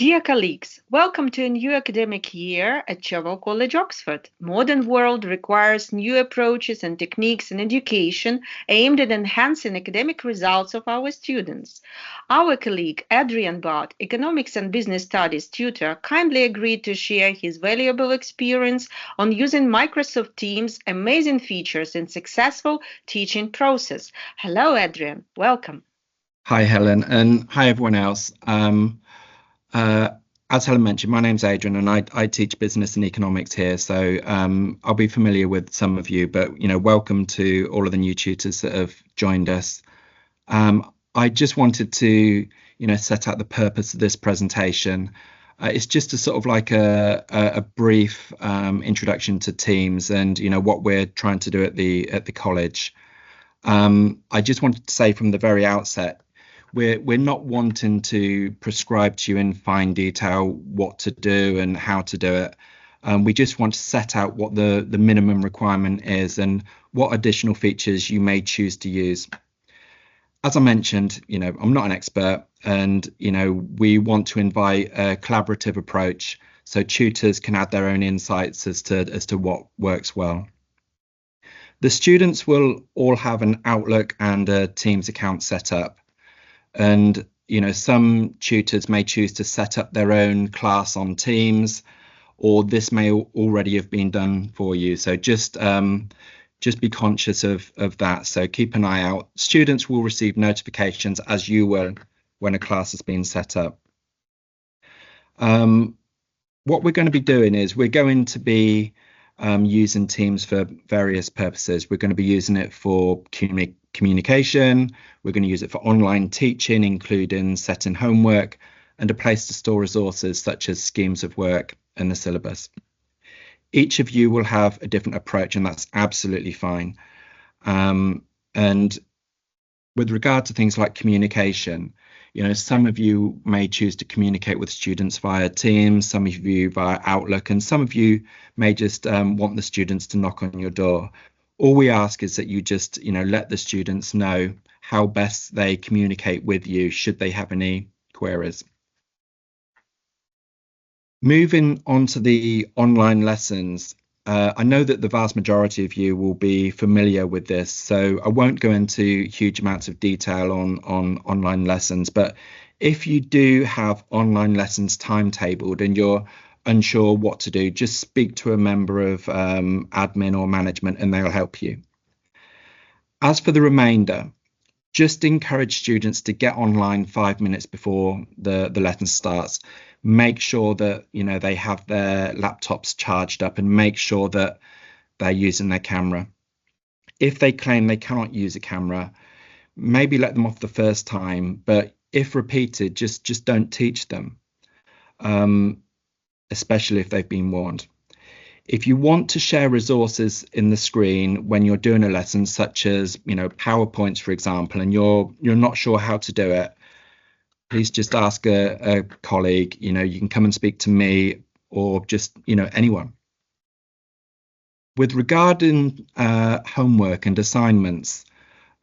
Dear colleagues, welcome to a new academic year at Cheval College, Oxford. Modern world requires new approaches and techniques in education aimed at enhancing academic results of our students. Our colleague Adrian Bart, Economics and Business Studies tutor, kindly agreed to share his valuable experience on using Microsoft Teams' amazing features in successful teaching process. Hello, Adrian. Welcome. Hi, Helen, and hi, everyone else. Uh, as Helen mentioned, my name's Adrian, and I teach business and economics here. So I'll be familiar with some of you, but welcome to all of the new tutors that have joined us. I just wanted to set out the purpose of this presentation. It's just a sort of like a brief introduction to Teams and what we're trying to do at the college. I just wanted to say from the very outset, we're not wanting to prescribe to you in fine detail what to do and how to do it. We just want to set out what the minimum requirement is and what additional features you may choose to use. As I mentioned, I'm not an expert, and we want to invite a collaborative approach so tutors can add their own insights as to what works well. The students will all have an Outlook and a Teams account set up. And some tutors may choose to set up their own class on Teams, or this may already have been done for you. So just be conscious of that. So keep an eye out. Students will receive notifications as you will when a class has been set up. What we're going to be doing is we're going to be using Teams for various purposes. We're going to be using it for communication. We're going to use it for online teaching, including setting homework and a place to store resources such as schemes of work and the syllabus. Each of you will have a different approach, and that's absolutely fine. And with regard to things like communication, some of you may choose to communicate with students via Teams, some of you via Outlook, and some of you may just want the students to knock on your door. All we ask is that you just, let the students know how best they communicate with you should they have any queries. Moving on to the online lessons, I know that the vast majority of you will be familiar with this, so I won't go into huge amounts of detail on online lessons, but if you do have online lessons timetabled and you're unsure what to do, just speak to a member of admin or management and they'll help you. As for the remainder, just encourage students to get online 5 minutes before the lesson starts. Make sure that they have their laptops charged up and make sure that they're using their camera. If they claim they cannot use a camera, maybe let them off the first time, but if repeated, just don't teach them. Especially if they've been warned. If you want to share resources in the screen when you're doing a lesson, such as PowerPoints, for example, and you're not sure how to do it, please just ask a colleague. You can come and speak to me or just anyone. With regarding homework and assignments,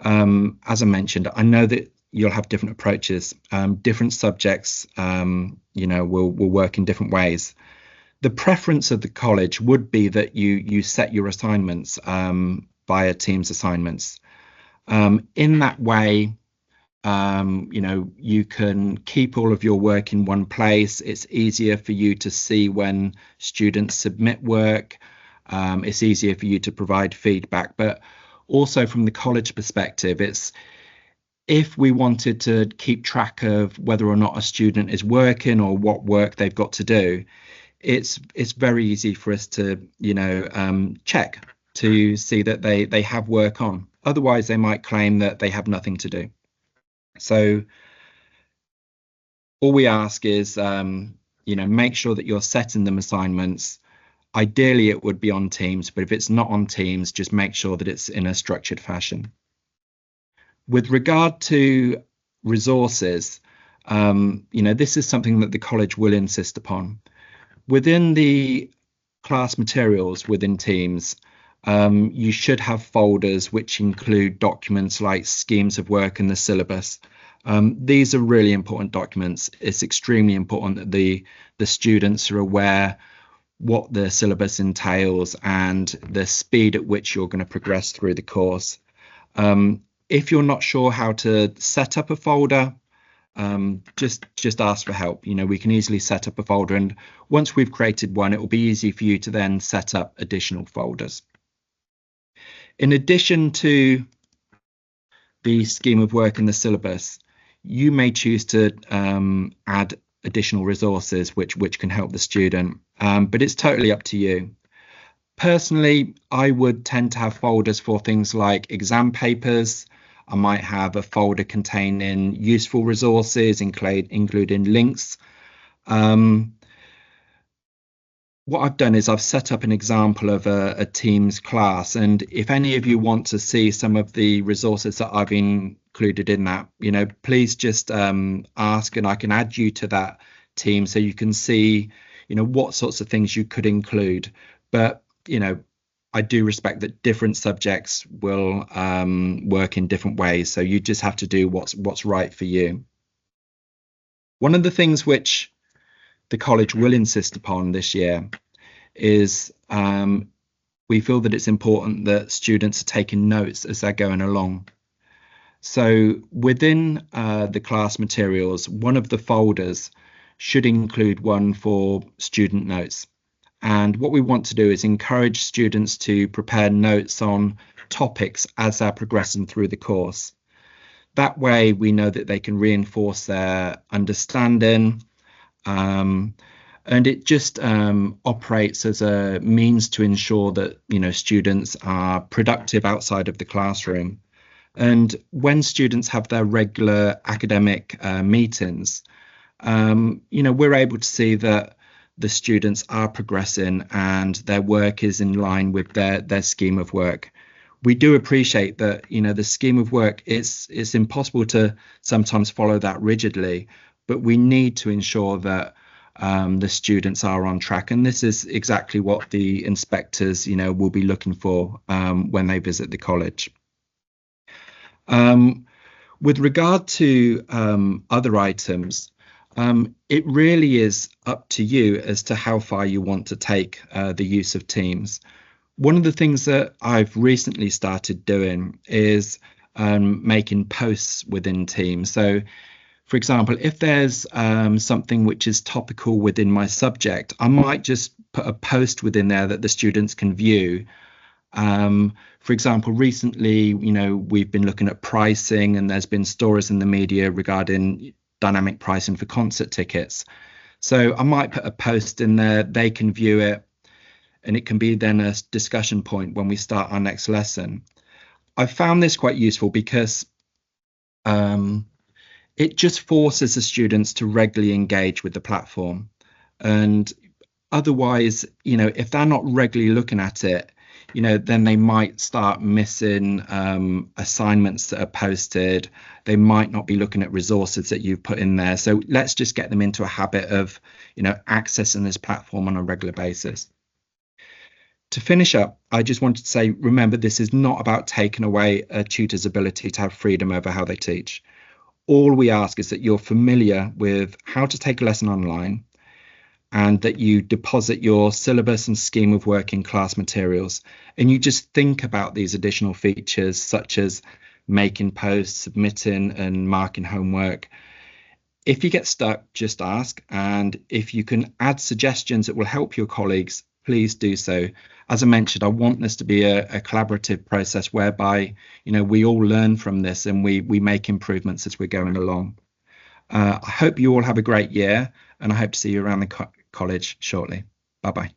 as I mentioned, I know that you'll have different approaches. Different subjects, will work in different ways. The preference of the college would be that you set your assignments via Teams assignments. In that way, you can keep all of your work in one place. It's easier for you to see when students submit work. It's easier for you to provide feedback, but also from the college perspective, if we wanted to keep track of whether or not a student is working or what work they've got to do, it's very easy for us to check to see that they have work on. Otherwise, they might claim that they have nothing to do. So all we ask is make sure that you're setting them assignments. Ideally, it would be on Teams, but if it's not on Teams, just make sure that it's in a structured fashion. With regard to resources, this is something that the college will insist upon. Within the class materials within Teams, you should have folders which include documents like schemes of work and the syllabus. These are really important documents. It's extremely important that the students are aware what the syllabus entails and the speed at which you're going to progress through the course. If you're not sure how to set up a folder, just ask for help. We can easily set up a folder, and once we've created one, it will be easy for you to then set up additional folders. In addition to the scheme of work in the syllabus, you may choose to add additional resources which can help the student, but it's totally up to you. Personally, I would tend to have folders for things like exam papers. I might have a folder containing useful resources, including links. What I've done is I've set up an example of a Teams class, and if any of you want to see some of the resources that I've included in that, please just ask, and I can add you to that team so you can see, what sorts of things you could include. But I do respect that different subjects will work in different ways, so you just have to do what's right for you. One of the things which the college will insist upon this year is we feel that it's important that students are taking notes as they're going along. So within the class materials, one of the folders should include one for student notes. And what we want to do is encourage students to prepare notes on topics as they're progressing through the course. That way we know that they can reinforce their understanding, and it just operates as a means to ensure that students are productive outside of the classroom. And when students have their regular academic meetings, we're able to see that the students are progressing and their work is in line with their scheme of work. We do appreciate that the scheme of work it's impossible to sometimes follow that rigidly, but we need to ensure that the students are on track, and this is exactly what the inspectors will be looking for when they visit the college. With regard to other items, it really is up to you as to how far you want to take the use of Teams. One of the things that I've recently started doing is making posts within Teams. So, for example, if there's something which is topical within my subject, I might just put a post within there that the students can view. For example, recently, we've been looking at pricing, and there's been stories in the media regarding dynamic pricing for concert tickets. So I might put a post in there, they can view it, and it can be then a discussion point when we start our next lesson. I found this quite useful because it just forces the students to regularly engage with the platform. And otherwise, if they're not regularly looking at it, then they might start missing assignments that are posted. They might not be looking at resources that you've put in there. So let's just get them into a habit of, accessing this platform on a regular basis. To finish up, I just wanted to say, remember, this is not about taking away a tutor's ability to have freedom over how they teach. All we ask is that you're familiar with how to take a lesson online, and that you deposit your syllabus and scheme of work in class materials, and you just think about these additional features such as making posts, submitting and marking homework. If you get stuck, just ask, and if you can add suggestions that will help your colleagues, please do so. As I mentioned, I want this to be a collaborative process whereby we all learn from this and we make improvements as we're going along. I hope you all have a great year, and I hope to see you around the college shortly. Bye-bye.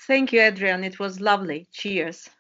Thank you, Adrian. It was lovely. Cheers.